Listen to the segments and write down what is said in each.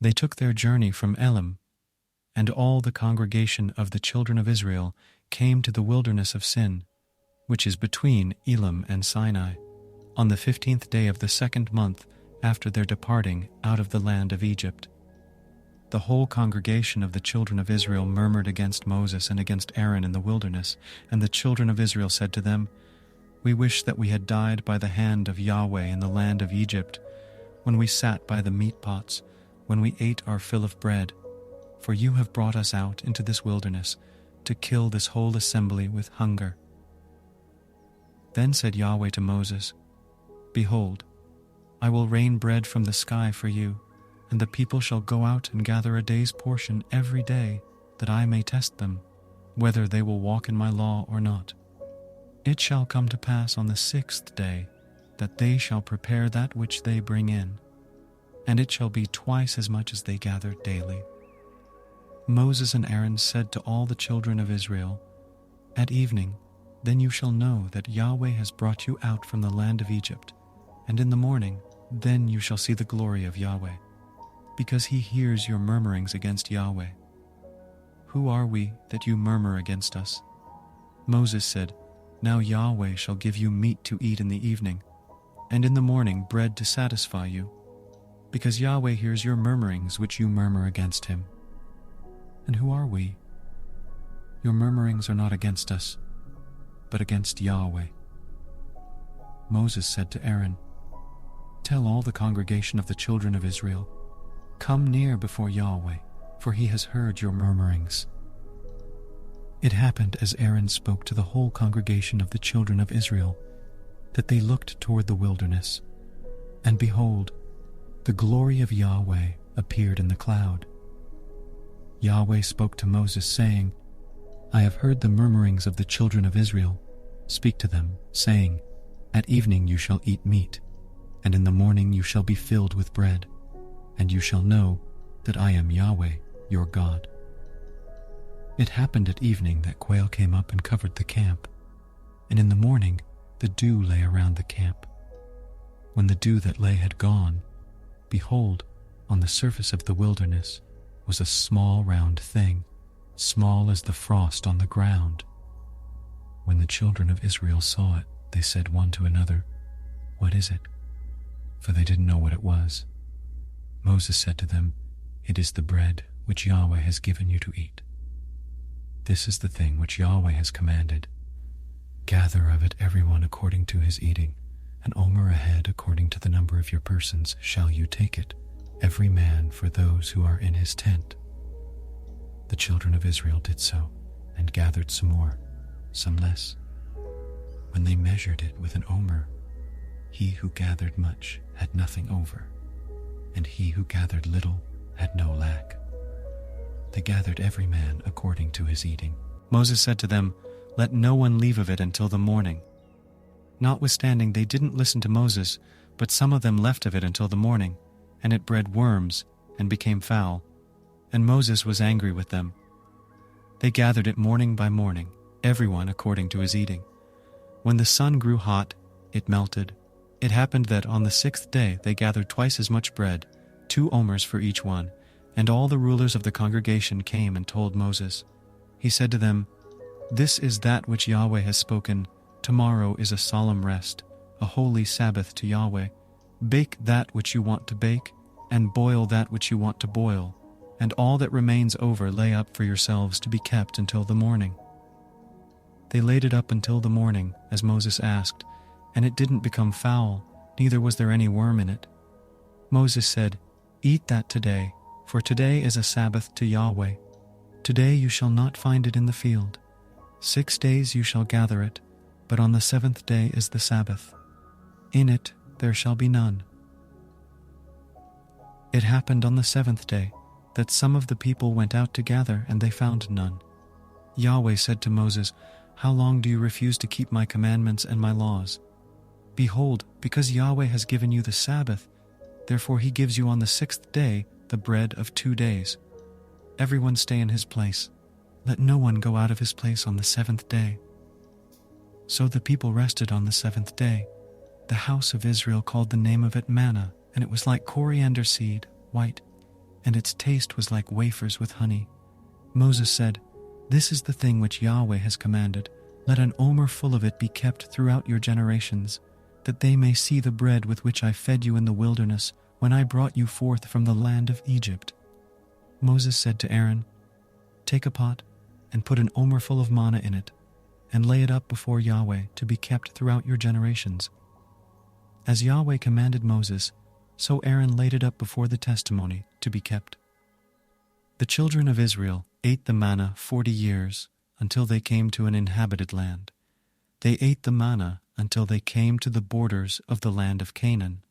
They took their journey from Elim, and all the congregation of the children of Israel came to the wilderness of Sin, which is between Elim and Sinai, on the 15th day of the 2nd month after their departing out of the land of Egypt. The whole congregation of the children of Israel murmured against Moses and against Aaron in the wilderness, and the children of Israel said to them, "We wish that we had died by the hand of Yahweh in the land of Egypt, when we sat by the meat pots, when we ate our fill of bread. For you have brought us out into this wilderness to kill this whole assembly with hunger." Then said Yahweh to Moses, "Behold, I will rain bread from the sky for you, and the people shall go out and gather a day's portion every day, that I may test them, whether they will walk in my law or not. It shall come to pass on the 6th day that they shall prepare that which they bring in, and it shall be twice as much as they gather daily." Moses and Aaron said to all the children of Israel, "At evening, then you shall know that Yahweh has brought you out from the land of Egypt, and in the morning, then you shall see the glory of Yahweh, because he hears your murmurings against Yahweh. Who are we that you murmur against us?" Moses said, "Now Yahweh shall give you meat to eat in the evening, and in the morning bread to satisfy you, because Yahweh hears your murmurings which you murmur against him." And who are we? Your murmurings are not against us, but against Yahweh. Moses said to Aaron, "Tell all the congregation of the children of Israel, come near before Yahweh, for he has heard your murmurings." It happened as Aaron spoke to the whole congregation of the children of Israel, that they looked toward the wilderness, and behold, the glory of Yahweh appeared in the cloud. Yahweh spoke to Moses, saying, "I have heard the murmurings of the children of Israel. Speak to them, saying, At evening you shall eat meat, and in the morning you shall be filled with bread, and you shall know that I am Yahweh, your God." It happened at evening that quail came up and covered the camp, and in the morning the dew lay around the camp. When the dew that lay had gone, behold, on the surface of the wilderness was a small round thing, small as the frost on the ground. When the children of Israel saw it, they said one to another, "What is it?" For they didn't know what it was. Moses said to them, "It is the bread which Yahweh has given you to eat. This is the thing which Yahweh has commanded. Gather of it everyone according to his eating, an omer a head according to the number of your persons shall you take it, every man for those who are in his tent." The children of Israel did so, and gathered some more, some less. When they measured it with an omer, he who gathered much had nothing over, and he who gathered little had no lack. They gathered every man according to his eating. Moses said to them, "Let no one leave of it until the morning." Notwithstanding, they didn't listen to Moses, but some of them left of it until the morning, and it bred worms and became foul, and Moses was angry with them. They gathered it morning by morning, everyone according to his eating. When the sun grew hot, it melted. It happened that on the 6th day they gathered twice as much bread, 2 omers for each one, and all the rulers of the congregation came and told Moses. He said to them, "This is that which Yahweh has spoken. Tomorrow is a solemn rest, a holy Sabbath to Yahweh. Bake that which you want to bake, and boil that which you want to boil, and all that remains over lay up for yourselves to be kept until the morning." They laid it up until the morning, as Moses asked, and it didn't become foul, neither was there any worm in it. Moses said, "Eat that today, for today is a Sabbath to Yahweh. Today you shall not find it in the field. 6 days you shall gather it, but on the 7th day is the Sabbath. In it there shall be none." It happened on the 7th day that some of the people went out to gather, and they found none. Yahweh said to Moses, "How long do you refuse to keep my commandments and my laws? Behold, because Yahweh has given you the Sabbath, therefore he gives you on the 6th day the bread of 2 days. Everyone stay in his place. Let no one go out of his place on the 7th day." So the people rested on the 7th day. The house of Israel called the name of it Manna, and it was like coriander seed, white, and its taste was like wafers with honey. Moses said, "This is the thing which Yahweh has commanded. Let an omer full of it be kept throughout your generations, that they may see the bread with which I fed you in the wilderness when I brought you forth from the land of Egypt." Moses said to Aaron, "Take a pot and put an omer full of manna in it, and lay it up before Yahweh to be kept throughout your generations." As Yahweh commanded Moses, so Aaron laid it up before the testimony to be kept. The children of Israel ate the manna 40 years until they came to an inhabited land. They ate the manna until they came to the borders of the land of Canaan.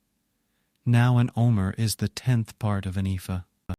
Now an omer is the 10th part of an ephah.